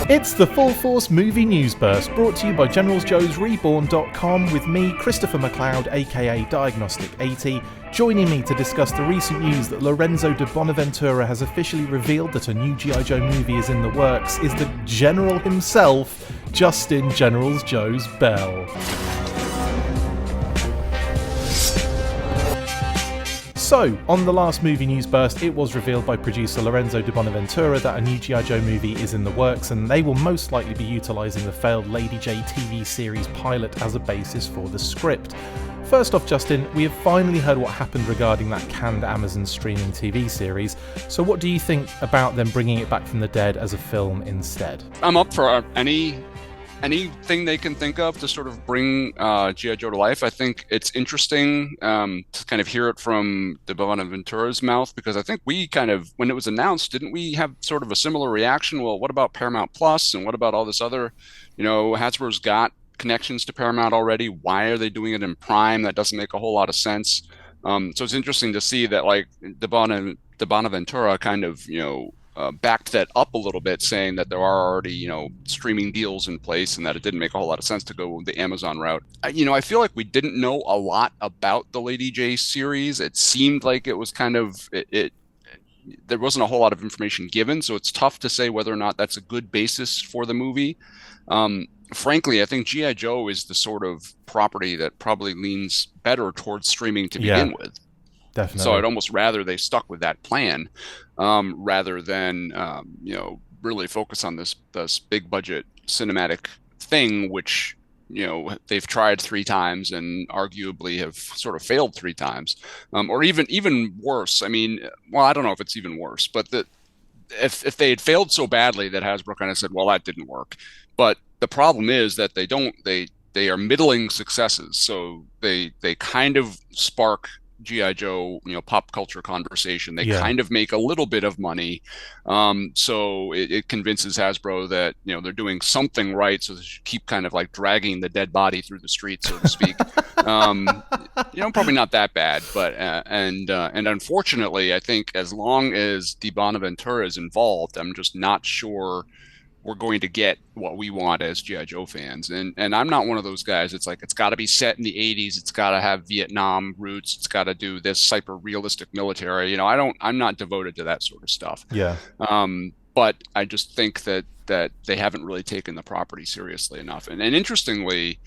It's the Full Force Movie News Burst, brought to you by GeneralsJoes Reborn.com with me, Christopher McLeod AKA Diagnostic 80, joining me to discuss the recent news that Lorenzo di Bonaventura has officially revealed that a new G.I. Joe movie is in the works is the General himself, Justin GeneralsJoes Bell. So, on the last movie news burst, it was revealed by producer Lorenzo di Bonaventura that a new G.I. Joe movie is in the works, and they will most likely be utilising the failed Lady J TV series pilot as a basis for the script. First off, Justin, we have finally heard what happened regarding that canned Amazon streaming TV series, so what do you think about them bringing it back from the dead as a film instead? I'm up for anything they can think of to sort of bring G.I. Joe to life. I think it's interesting to kind of hear it from de Bonaventura's mouth, because I think we kind of, when it was announced, didn't we have sort of a similar reaction? Well, what about Paramount Plus, and what about all this other, Hasbro's got connections to Paramount already. Why are they doing it in Prime? That doesn't make a whole lot of sense. So it's interesting to see that, like, de Bonaventura kind of, backed that up a little bit, saying that there are already, streaming deals in place, and that it didn't make a whole lot of sense to go the Amazon route. I feel like we didn't know a lot about the Lady J series. It seemed like it was kind of, there wasn't a whole lot of information given, so it's tough to say whether or not that's a good basis for the movie. Frankly, I think G.I. Joe is the sort of property that probably leans better towards streaming to begin with. Definitely. So I'd almost rather they stuck with that plan, rather than really focus on this big budget cinematic thing, which they've tried 3 times and arguably have sort of failed 3 times, or even worse. I mean, well, I don't know if it's even worse, but if they had failed so badly that Hasbro kind of said, well, that didn't work. But the problem is that they are middling successes, so they kind of spark G.I. Joe, pop culture conversation. They kind of make a little bit of money. So it convinces Hasbro that, they're doing something right. So they should keep kind of like dragging the dead body through the streets, so to speak. Probably not that bad, but, and unfortunately, I think as long as de Bonaventura is involved, I'm just not sure we're going to get what we want as G.I. Joe fans. And I'm not one of those guys. It's like, it's got to be set in the 80s. It's got to have Vietnam roots. It's got to do this hyper realistic military. I'm not devoted to that sort of stuff. Yeah. But I just think that they haven't really taken the property seriously enough. And interestingly,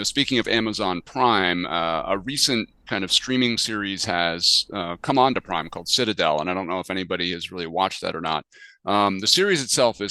speaking of Amazon Prime, a recent kind of streaming series has come onto Prime called Citadel. And I don't know if anybody has really watched that or not. The series itself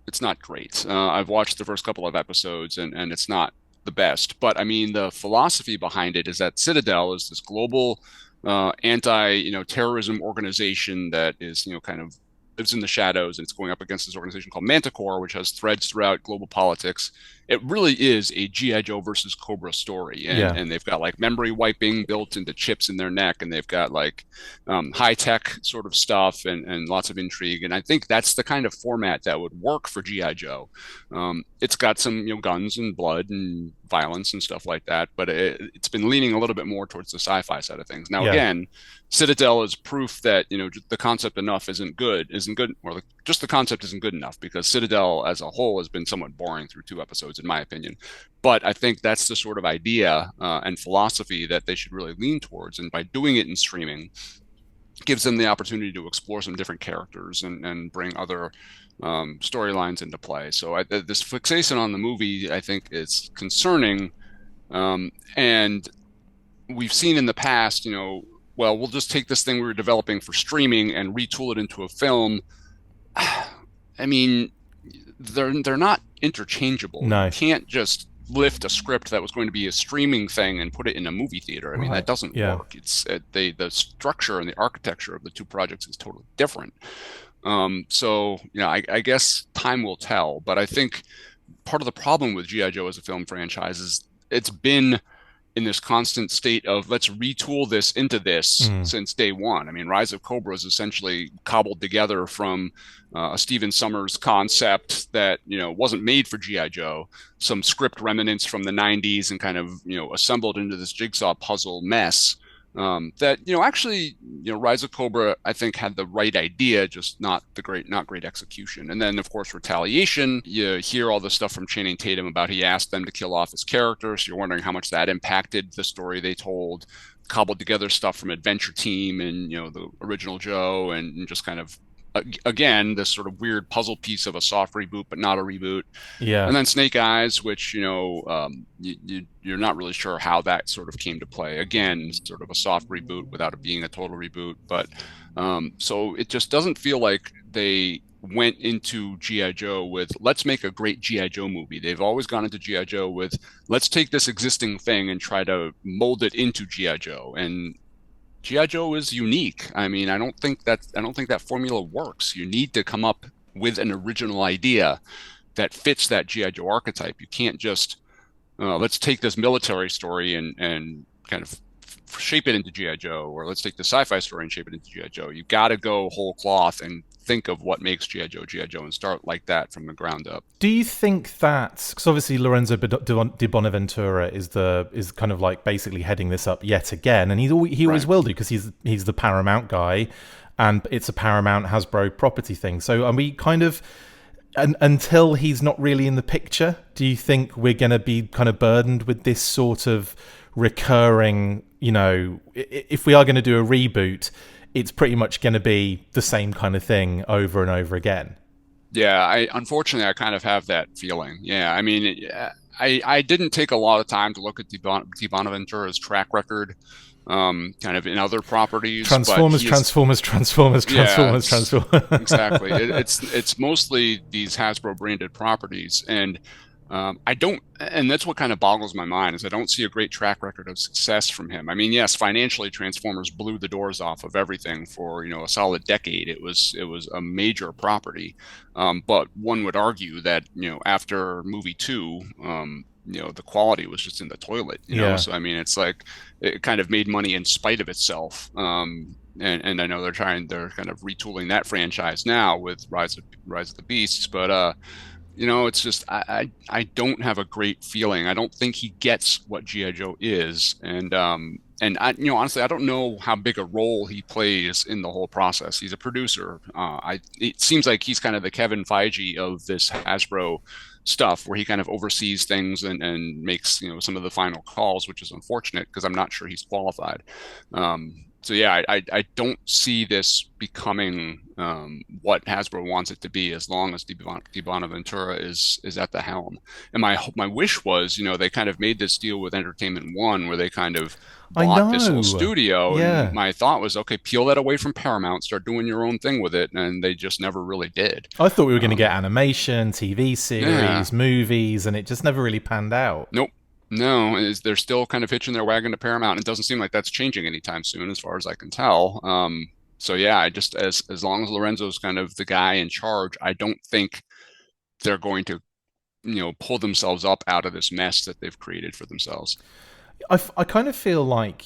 it's not great. I've watched the first couple of episodes, and it's not the best. But I mean, the philosophy behind it is that Citadel is this global anti-terrorism organization that is kind of lives in the shadows, and it's going up against this organization called Manticore, which has threads throughout global politics. It really is a G.I. Joe versus Cobra story. And they've got like memory wiping built into chips in their neck, and they've got like high-tech sort of stuff and lots of intrigue. And I think that's the kind of format that would work for G.I. Joe. It's got some guns and blood and violence and stuff like that, but it's been leaning a little bit more towards the sci-fi side of things. Now, again, Citadel is proof that the concept isn't good, or just the concept isn't good enough, because Citadel as a whole has been somewhat boring through 2 episodes, in my opinion. But I think that's the sort of idea and philosophy that they should really lean towards, and by doing it in streaming, gives them the opportunity to explore some different characters and bring other storylines into play. So this fixation on the movie, I think, is concerning, and we've seen in the past, well, we'll just take this thing we were developing for streaming and retool it into a film. I mean, they're not interchangeable. No. You can't just lift a script that was going to be a streaming thing and put it in a movie theater. I mean, that doesn't work. It's the structure and the architecture of the 2 projects is totally different. So I guess time will tell. But I think part of the problem with G.I. Joe as a film franchise is it's been in this constant state of let's retool this into this since day one. I mean, Rise of Cobra is essentially cobbled together from a Stephen Sommers concept that wasn't made for G.I. Joe, some script remnants from the 90s, and kind of assembled into this jigsaw puzzle mess. that actually Rise of Cobra I think had the right idea, just not great execution. And then of course Retaliation, you hear all the stuff from Channing Tatum about he asked them to kill off his character, so you're wondering how much that impacted the story they told. Cobbled together stuff from Adventure Team and the original Joe, and just kind of again this sort of weird puzzle piece of a soft reboot but not a reboot. And then Snake Eyes, which you're not really sure how that sort of came to play. Again, sort of a soft reboot without it being a total reboot. But so it just doesn't feel like they went into G.I. Joe with, let's make a great G.I. Joe movie. They've always gone into G.I. Joe with, let's take this existing thing and try to mold it into G.I. Joe. And G.I. Joe is unique. I mean, I don't think that formula works. You need to come up with an original idea that fits that G.I. Joe archetype. You can't just let's take this military story and kind of shape it into G.I. Joe, or let's take the sci-fi story and shape it into G.I. Joe. You got to go whole cloth and think of what makes G.I. Joe and start like that from the ground up. Do you think that, because obviously Lorenzo di Bonaventura is kind of like basically heading this up yet again, and he always will do, because he's the Paramount guy, and it's a Paramount Hasbro property thing. So are we kind of, until he's not really in the picture, do you think we're going to be kind of burdened with this sort of recurring, if we are going to do a reboot, it's pretty much going to be the same kind of thing over and over again? Yeah, unfortunately I kind of have that feeling. Yeah, I mean, I didn't take a lot of time to look at Di Bonaventura's track record, kind of in other properties. Transformers. Exactly. It's mostly these Hasbro branded properties, and and that's what kind of boggles my mind, is I don't see a great track record of success from him. I mean, yes, financially, Transformers blew the doors off of everything for a solid decade. It was a major property, but one would argue that after movie 2, the quality was just in the toilet. So I mean, it's like it kind of made money in spite of itself. And I know they're kind of retooling that franchise now with Rise of the Beasts, but it's just I don't have a great feeling. I don't think he gets what G.I. Joe is, and I honestly I don't know how big a role he plays in the whole process. He's a producer. It seems like he's kind of the Kevin Feige of this Hasbro stuff, where he kind of oversees things and makes some of the final calls, which is unfortunate because I'm not sure he's qualified. So yeah, I don't see this becoming what Hasbro wants it to be, as long as Di Bonaventura is at the helm. And my wish was, they kind of made this deal with Entertainment One, where they kind of bought this whole studio. Yeah. And my thought was, okay, peel that away from Paramount, start doing your own thing with it. And they just never really did. I thought we were going to get animation, TV series, movies, and it just never really panned out. Nope. No, they're still kind of hitching their wagon to Paramount. And it doesn't seem like that's changing anytime soon, as far as I can tell. So yeah, I just as long as Lorenzo's kind of the guy in charge, I don't think they're going to, pull themselves up out of this mess that they've created for themselves. I kind of feel like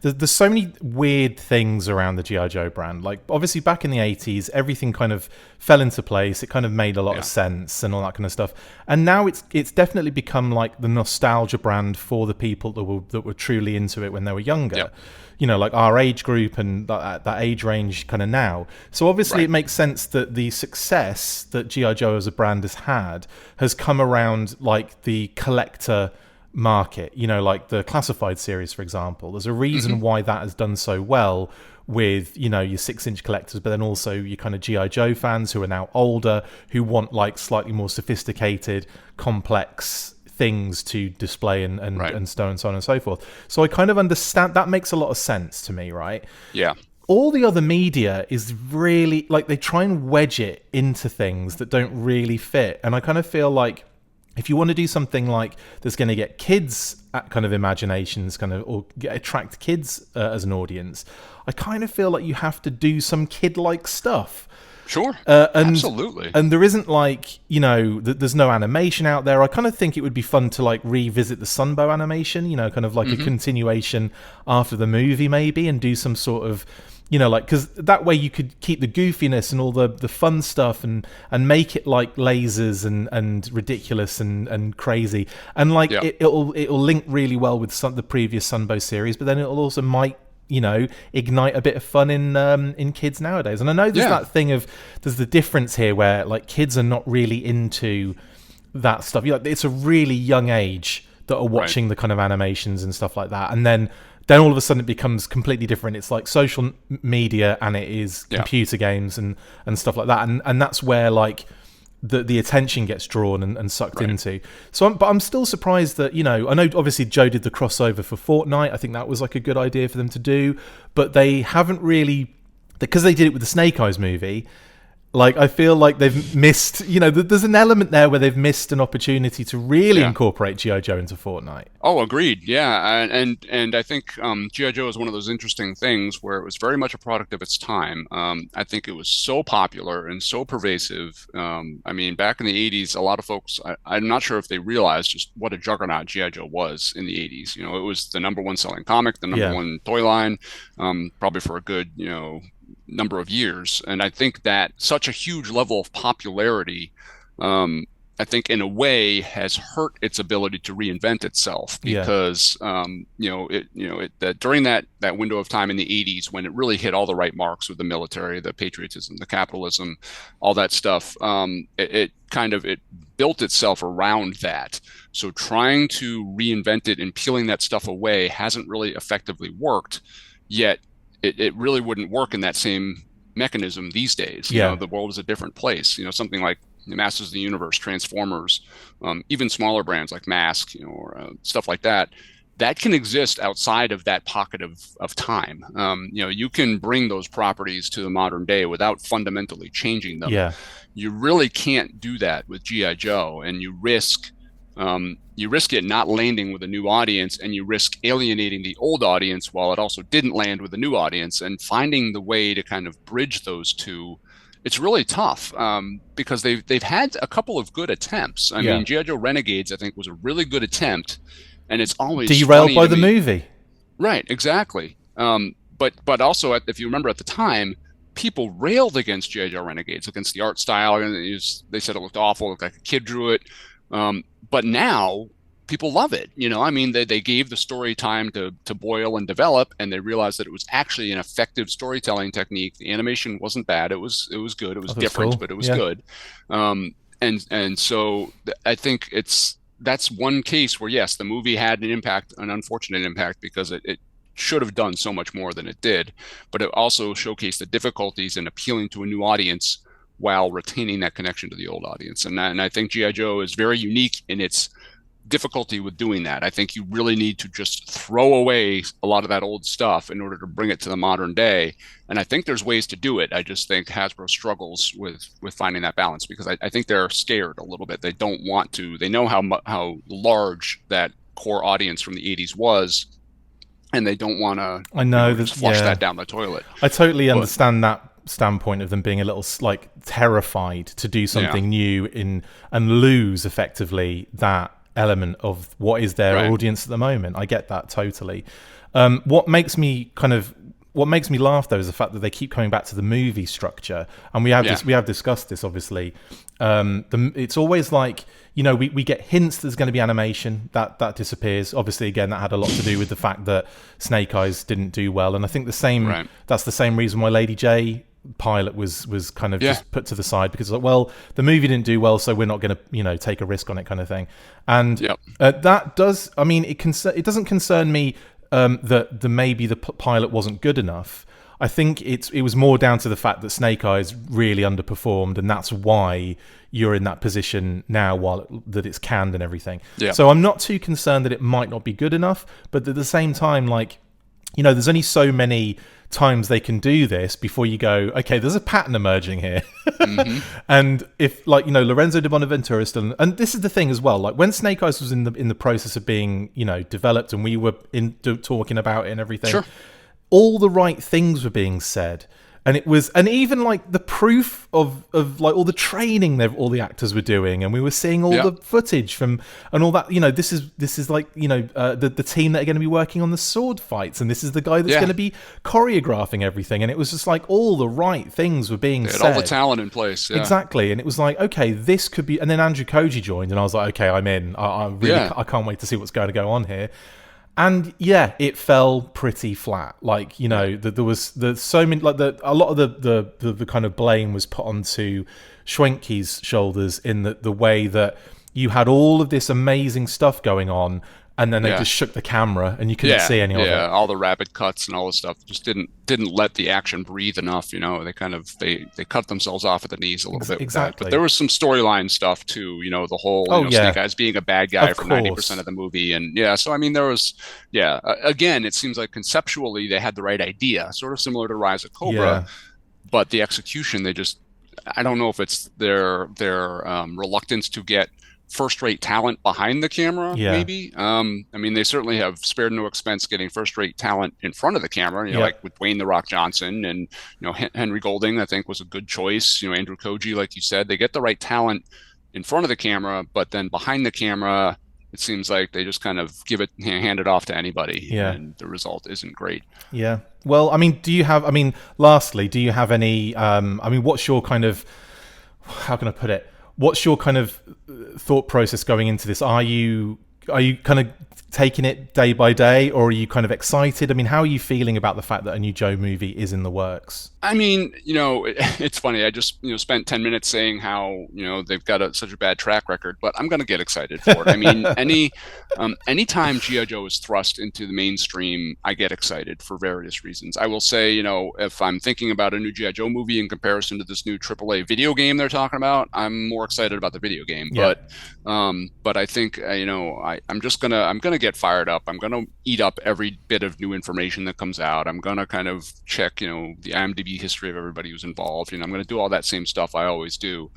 there's so many weird things around the G.I. Joe brand. Like, obviously back in the 80s, everything kind of fell into place. It kind of made a lot of sense and all that kind of stuff. And now it's definitely become like the nostalgia brand for the people that were truly into it when they were younger. Yep. Like our age group and that age range kind of now. So obviously it makes sense that the success that G.I. Joe as a brand has come around like the collector market, like the classified series, for example. There's a reason why that has done so well with your 6-inch collectors, but then also your kind of G.I. Joe fans who are now older, who want like slightly more sophisticated, complex things to display and so on and so forth. So I kind of understand that. Makes a lot of sense to me, right? Yeah. All the other media is really like, they try and wedge it into things that don't really fit, and I kind of feel like if you want to do something like that's going to get kids at kind of imaginations, or attract kids as an audience, I kind of feel like you have to do some kid-like stuff. Sure, absolutely. And there isn't like, there's no animation out there. I kind of think it would be fun to like revisit the Sunbow animation, kind of like a continuation after the movie maybe, and do some sort of You know, like, because that way you could keep the goofiness and all the fun stuff and make it like lasers and ridiculous and crazy, and like it'll link really well with the previous Sunbow series, but then it'll also might, you know, ignite a bit of fun in kids nowadays. And I know there's that thing of there's the difference here where like kids are not really into that stuff. You know, it's a really young age that are watching the kind of animations and stuff like that, and then all of a sudden it becomes completely different. It's like social media and it is computer games and stuff like that. And that's where like the attention gets drawn and sucked into. So I'm still surprised that, you know, I know obviously Joe did the crossover for Fortnite. I think that was like a good idea for them to do, but they haven't really, because they did it with the Snake Eyes movie. Like, I feel like they've missed, you know, there's an element there where they've missed an opportunity to really incorporate G.I. Joe into Fortnite. Oh, agreed. Yeah. And I think G.I. Joe is one of those interesting things where it was very much a product of its time. I think it was so popular and so pervasive. I mean, back in the 80s, a lot of folks, I'm not sure if they realized just what a juggernaut G.I. Joe was in the 80s. You know, it was the #1 selling comic, the #1 toy line, probably for a good, you know, number of years. And I think that such a huge level of popularity, I think in a way has hurt its ability to reinvent itself, because that during that window of time in the 80s when it really hit all the right marks with the military, the patriotism, the capitalism, all that stuff, it built itself around that. So trying to reinvent it and peeling that stuff away hasn't really effectively worked yet. It really wouldn't work in that same mechanism these days. You know, the world is a different place. You know, something like Masters of the Universe, Transformers, even smaller brands like Mask, you know, or stuff like that, that can exist outside of that pocket of time. You know, you can bring those properties to the modern day without fundamentally changing them. Yeah. You really can't do that with G.I. Joe, and you risk it not landing with a new audience, and you risk alienating the old audience while it also didn't land with a new audience. And finding the way to kind of bridge those two, it's really tough, because they've had a couple of good attempts. I mean, G.I. Joe Renegades, I think, was a really good attempt, and it's always derailed by the movie. Right, exactly. But also, if you remember at the time, people railed against G.I. Joe Renegades, against the art style, and they said it looked awful, looked like a kid drew it. But now people love it. You know, I mean, they gave the story time to boil and develop, and they realized that it was actually an effective storytelling technique. The animation wasn't bad. It was good. It was different, cool. But it was good. And so I think that's one case where, yes, the movie had an impact, an unfortunate impact, because it should have done so much more than it did. But it also showcased the difficulties in appealing to a new audience while retaining that connection to the old audience. And I think G.I. Joe is very unique in its difficulty with doing that. I think you really need to just throw away a lot of that old stuff in order to bring it to the modern day. And I think there's ways to do it. I just think Hasbro struggles with finding that balance, because I think they're scared a little bit. They don't want to. They know how large that core audience from the 80s was, and they don't want to just flush that down the toilet. I totally understand that standpoint of them being a little like terrified to do something new and lose effectively that element of what is their audience at the moment. I get that totally. What makes me laugh though is the fact that they keep coming back to the movie structure, and we have discussed this obviously. It's always like, you know, we get hints there's going to be animation that disappears. Obviously, again, that had a lot to do with the fact that Snake Eyes didn't do well, and I think that's the same reason why Lady J pilot was kind of just put to the side, because like, well, the movie didn't do well, so we're not going to, you know, take a risk on it, kind of thing. And that does, I mean, it doesn't concern me that maybe the pilot wasn't good enough. I think it was more down to the fact that Snake Eyes really underperformed, and that's why you're in that position now, that it's canned and everything. So I'm not too concerned that it might not be good enough, but at the same time, like, you know, there's only so many times they can do this before you go, okay, there's a pattern emerging here. And if, like, you know, Lorenzo di Bonaventura still, and this is the thing as well, like when Snake Eyes was in the process of being, you know, developed, and we were talking about it and everything, all the right things were being said. And it was, and even like the proof of like all the training all the actors were doing, and we were seeing all the footage from and all that. This is like the team that are going to be working on the sword fights, and this is the guy that's going to be choreographing everything. And it was just like all the right things were being said. All the talent in place, exactly. And it was like, okay, this could be. And then Andrew Koji joined, and I was like, okay, I'm in. I can't wait to see what's going to go on here. And yeah, it fell pretty flat. Like, there was so many, like a lot of the kind of blame was put onto Schwenke's shoulders in the way that you had all of this amazing stuff going on, and then they just shook the camera and you couldn't see any of it. Yeah, all the rapid cuts and all this stuff just didn't let the action breathe enough. They kind of they cut themselves off at the knees a little bit. Exactly. But there was some storyline stuff too. The whole Snake Eyes being a bad guy for 90% of the movie, and so I mean there was again, it seems like conceptually they had the right idea, sort of similar to Rise of Cobra, but the execution I don't know if it's their reluctance to get first-rate talent behind the camera, maybe. I mean, they certainly have spared no expense getting first-rate talent in front of the camera, like with Dwayne "The Rock" Johnson and, Henry Golding, I think, was a good choice. Andrew Koji, like you said, they get the right talent in front of the camera, but then behind the camera, it seems like they just kind of hand it off to anybody, and the result isn't great. Yeah. Well, I mean, lastly, do you have any, what's your kind of, how can I put it? What's your kind of thought process going into this? Are you kind of taking it day by day, or are you kind of excited? I mean, how are you feeling about the fact that a new Joe movie is in the works? I mean, it's funny. I just, spent 10 minutes saying how, they've got such a bad track record, but I'm going to get excited for it. I mean, anytime G.I. Joe is thrust into the mainstream, I get excited for various reasons. I will say, if I'm thinking about a new G.I. Joe movie in comparison to this new AAA video game they're talking about, I'm more excited about the video game. Yeah. But I think, I'm going to get fired up. I'm going to eat up every bit of new information that comes out. I'm going to kind of check, the IMDb history of everybody who's involved. I'm going to do all that same stuff I always do,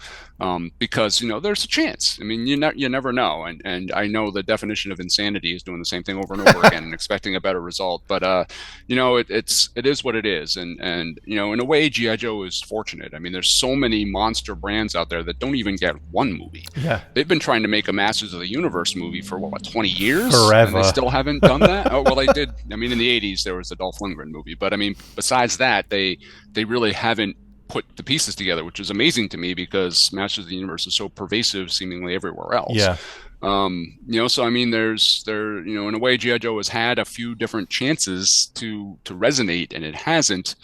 because there's a chance. I mean, you never know, and I know the definition of insanity is doing the same thing over and over again and expecting a better result. But it is what it is, and in a way, G.I. Joe is fortunate. I mean, there's so many monster brands out there that don't even get one movie. Yeah, they've been trying to make a Masters of the Universe movie for 20 years, forever, and they still haven't done that. Oh well, they did. I mean, in the 80s there was the Dolph Lundgren movie, but I mean, besides that, they really haven't put the pieces together, which is amazing to me because Masters of the Universe is so pervasive seemingly everywhere else. Yeah. So I mean, in a way, G.I. Joe has had a few different chances to resonate, and it hasn't.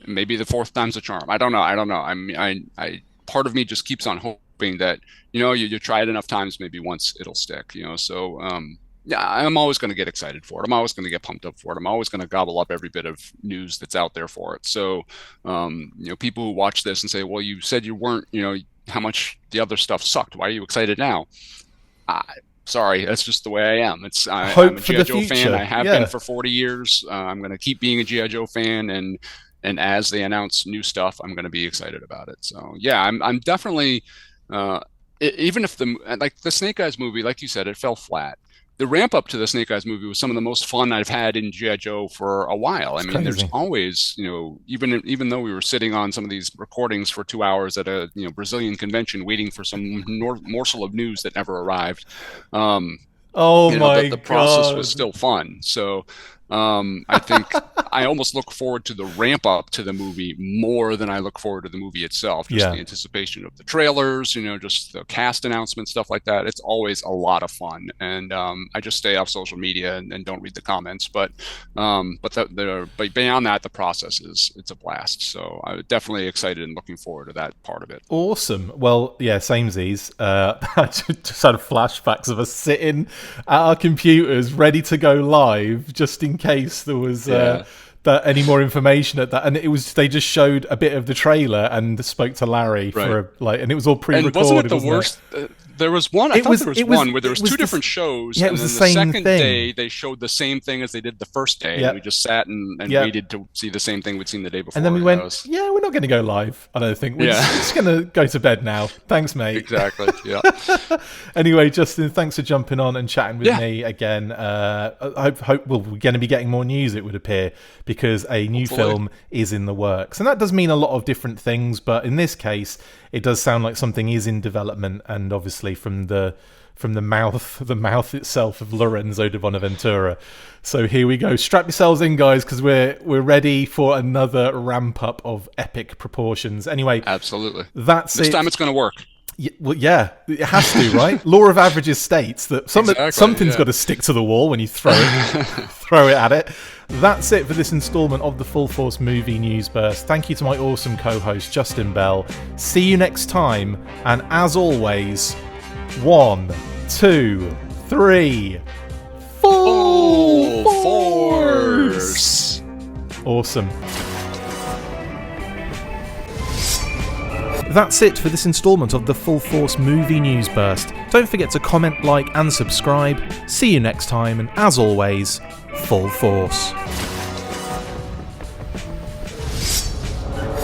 Maybe the fourth time's a charm. I don't know. I mean, I part of me just keeps on hoping that you try it enough times, maybe once it'll stick. So yeah, I'm always going to get excited for it. I'm always going to get pumped up for it. I'm always going to gobble up every bit of news that's out there for it. So, people who watch this and say, well, you said you weren't, how much the other stuff sucked. Why are you excited now? Sorry, that's just the way I am. I'm a G.I. Joe fan. I have been for 40 years. I'm going to keep being a G.I. Joe fan. And as they announce new stuff, I'm going to be excited about it. So, yeah, I'm definitely, even if the Snake Eyes movie, like you said, it fell flat. The ramp up to the Snake Eyes movie was some of the most fun I've had in G.I. Joe for a while. I mean, there's always, even though we were sitting on some of these recordings for 2 hours at a Brazilian convention waiting for some morsel of news that never arrived. The process was still fun. So I think I almost look forward to the ramp up to the movie more than I look forward to the movie itself. Just the anticipation of the trailers, just the cast announcements, stuff like that. It's always a lot of fun. And I just stay off social media and don't read the comments. But beyond that, the process it's a blast. So I'm definitely excited and looking forward to that part of it. Awesome. Well, yeah, samesies. I just had flashbacks of us sitting at our computers ready to go live just in case there was any more information at that, and they just showed a bit of the trailer and spoke to Larry and it was all pre-recorded. And wasn't it the worst? There was one. I thought there was one where there was two different shows, yeah, and then the second day they showed the same thing as they did the first day. And we just sat and waited to see the same thing we'd seen the day before. And then we went, yeah, we're not going to go live. I don't think. We're just going to go to bed now. Thanks, mate. Exactly. Yeah. Anyway, Justin, thanks for jumping on and chatting with me again. I hope we're going to be getting more news, it would appear, because a new film is in the works. And that does mean a lot of different things, but in this case, it does sound like something is in development, and obviously from the mouth itself of Lorenzo di Bonaventura. So here we go. Strap yourselves in, guys, because we're ready for another ramp up of epic proportions. Anyway, absolutely. This time it's going to work. Yeah, it has to, right? Law of averages states that something's got to stick to the wall when you throw it at it. That's it for this installment of the Full Force Movie News Burst. Thank you to my awesome co-host, Justin Bell. See you next time, and as always, 1, 2, 3, Full Force! Awesome. That's it for this installment of the Full Force Movie News Burst. Don't forget to comment, like, and subscribe. See you next time, and as always, Full Force.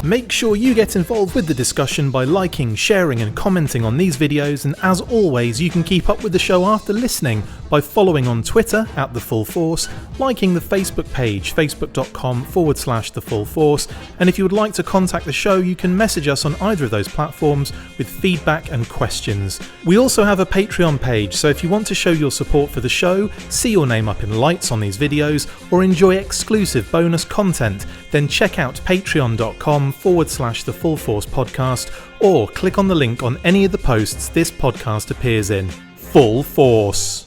Make sure you get involved with the discussion by liking, sharing and commenting on these videos, and as always you can keep up with the show after listening by following on Twitter @TheFullForce, liking the Facebook page facebook.com/TheFullForce, and if you would like to contact the show you can message us on either of those platforms with feedback and questions. We also have a Patreon page, so if you want to show your support for the show, see your name up in lights on these videos, or enjoy exclusive bonus content, then check out patreon.com/TheFullForce podcast, or click on the link on any of the posts this podcast appears in. Full Force.